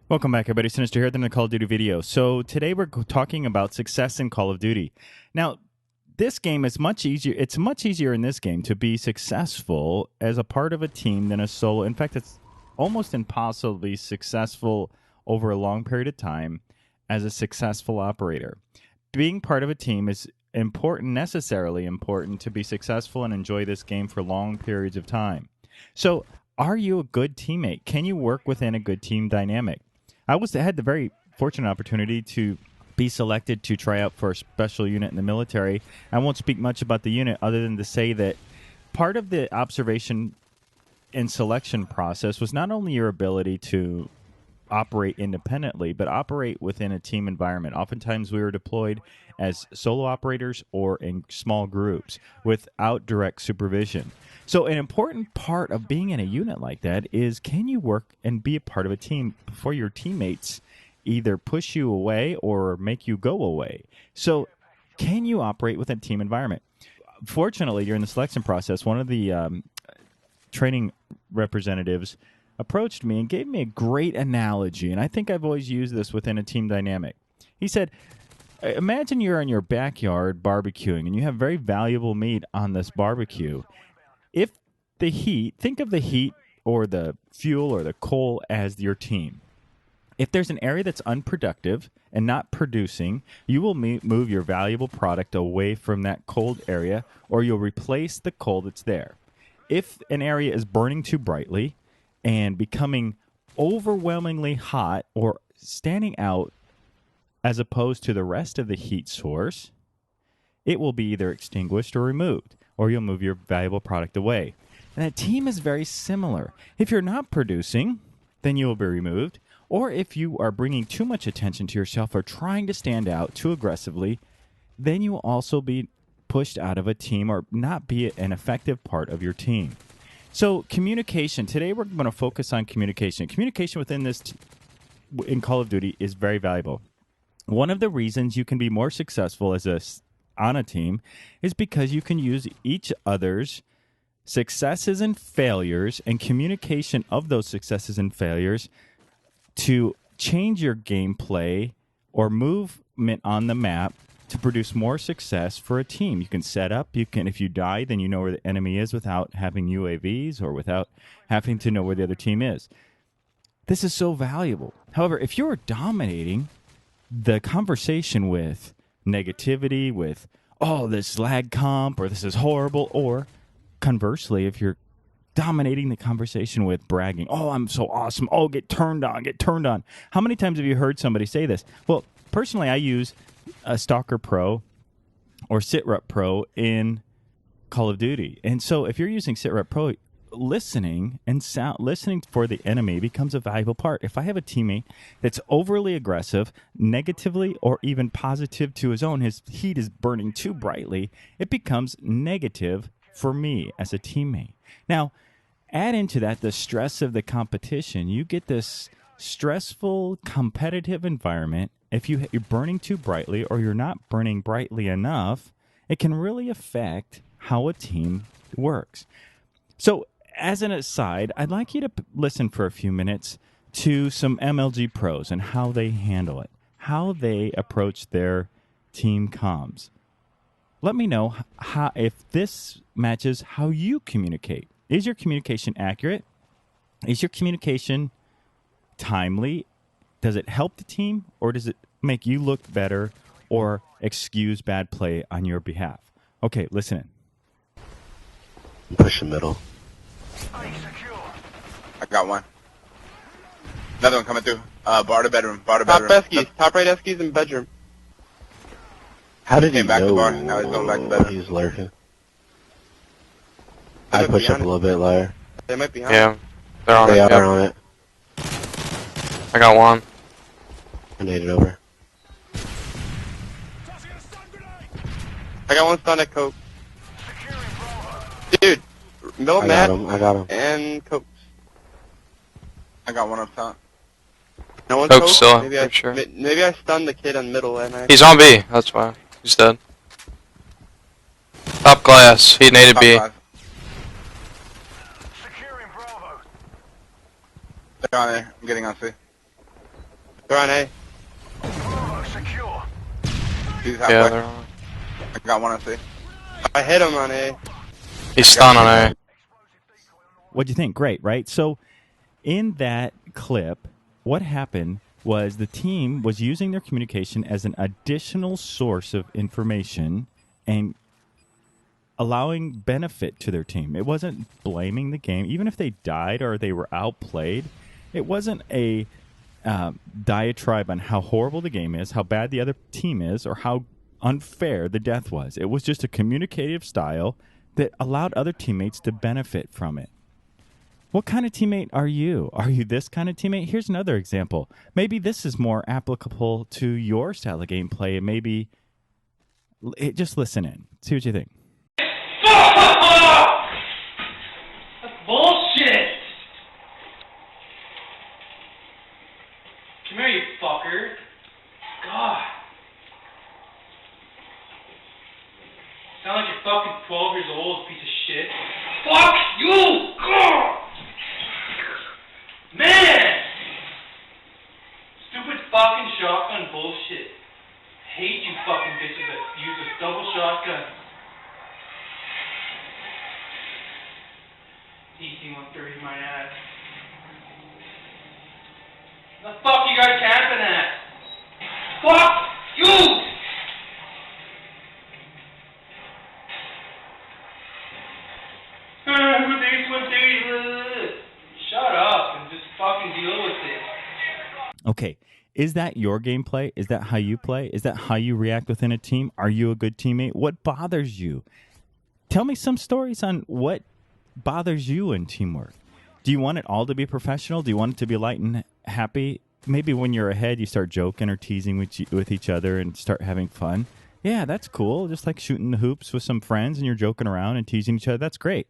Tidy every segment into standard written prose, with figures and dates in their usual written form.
Welcome back, everybody. Sinister here at the Call of Duty video. So today we're talking about success in Call of Duty. Now, this game is much easier. It's much easier in this game to be successful as a part of a team than a solo. In fact, it's almost impossible to be successful over a long period of time as a successful operator. Being part of a team is important, necessarily important, to be successful and enjoy this game for long periods of time. So, are you a good teammate? Can you work within a good team dynamic? I had the very fortunate opportunity to be selected to try out for a special unit in the military. I won't speak much about the unit other than to say that part of the observation and selection process was not only your ability to operate independently, but operate within a team environment. Oftentimes we were deployed as solo operators or in small groups without direct supervision. So an important part of being in a unit like that is, can you work and be a part of a team before your teammates either push you away or make you go away? So can you operate within a team environment? Fortunately, during the selection process, one of the training representatives approached me and gave me a great analogy, and I think I've always used this within a team dynamic. He said, imagine you're in your backyard barbecuing, and you have very valuable meat on this barbecue. If the heat, think of the heat or the fuel or the coal as your team. If there's an area that's unproductive and not producing, you will move your valuable product away from that cold area, or you'll replace the coal that's there. If an area is burning too brightly and becoming overwhelmingly hot or standing out as opposed to the rest of the heat source, it will be either extinguished or removed, or you'll move your valuable product away. And that team is very similar. If you're not producing, then you will be removed. Or if you are bringing too much attention to yourself or trying to stand out too aggressively, then you will also be pushed out of a team or not be an effective part of your team. So communication. Today we're going to focus on communication. Communication within this in Call of Duty is very valuable. One of the reasons you can be more successful on a team is because you can use each other's successes and failures and communication of those successes and failures to change your gameplay or movement on the map to produce more success for a team. You can set up, if you die, then you know where the enemy is without having UAVs or without having to know where the other team is. This is so valuable. However, if you're dominating the conversation with negativity, with, oh, this lag comp, or this is horrible, or conversely, if you're dominating the conversation with bragging, oh, I'm so awesome, oh, get turned on. How many times have you heard somebody say this? Well, personally, I use a Stalker Pro or SitRep Pro in Call of Duty. And so if you're using SitRep Pro, listening for the enemy becomes a valuable part. If I have a teammate that's overly aggressive, negatively, or even positive to his own, his heat is burning too brightly, it becomes negative for me as a teammate. Now, add into that the stress of the competition. You get this stressful, competitive environment. If you're burning too brightly or you're not burning brightly enough, it can really affect how a team works. So, as an aside, I'd like you to listen for a few minutes to some MLG pros and how they handle it, how they approach their team comms. Let me know if this matches how you communicate. Is your communication accurate? Is your communication timely? Does it help the team, or does it make you look better or excuse bad play on your behalf? Okay, listen in. Push the middle. I got one. Another one coming through. Bar to bedroom. Top Eskies. Top right Eskies in bedroom. How did he Came back to know bar. Now he's going back to bedroom. he was lurking? I push up a little bit, Liar. They might be on Yeah, they're on They it. are on it. I got one. I naded over. I got one stun at Coke. Dude, middle I mat got him. and Coke. I got one up top. No one's Coke's Coke? still, Maybe I'm sure. Maybe I stunned the kid on middle and I... He's on B, that's why. He's dead. Top glass. He naded Top B. five. They're on A. I'm getting on C. They're on A. He's halfway. Yeah, they're on. I got one on C. I hit him on A. He's stunned on A. What'd you think? Great, right? So in that clip, what happened was the team was using their communication as an additional source of information and allowing benefit to their team. It wasn't blaming the game. Even if they died or they were outplayed, it wasn't a diatribe on how horrible the game is, how bad the other team is, or how unfair the death was. It was just a communicative style that allowed other teammates to benefit from it. What kind of teammate are you? Are you this kind of teammate? Here's another example. Maybe this is more applicable to your style of gameplay, and maybe just listen in. See what you think. That's bullshit! Come here, you fucker. God. Sound like you're fucking 12 years old, piece of shit. Fuck you! God! Man! Stupid fucking shotgun bullshit. Hate you fucking bitches that use a double shotgun. DC-130 my ass. The fuck you guys camping at? Fuck you! With H-130, shut up and just fucking deal with it. Okay, is that your gameplay? Is that how you play? Is that how you react within a team? Are you a good teammate? What bothers you? Tell me some stories on what bothers you in teamwork. Do you want it all to be professional? Do you want it to be light and happy? Maybe when you're ahead, you start joking or teasing with each other and start having fun. Yeah, that's cool. Just like shooting the hoops with some friends and you're joking around and teasing each other. That's great.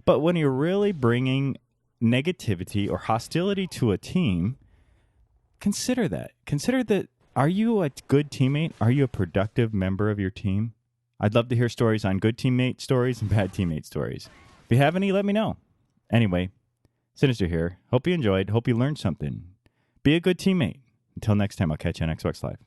But when you're really bringing negativity or hostility to a team, consider that. Consider that. Are you a good teammate? Are you a productive member of your team? I'd love to hear stories on good teammate stories and bad teammate stories. If you have any, let me know. Anyway, Sinister here. Hope you enjoyed. Hope you learned something. Be a good teammate. Until next time, I'll catch you on Xbox Live.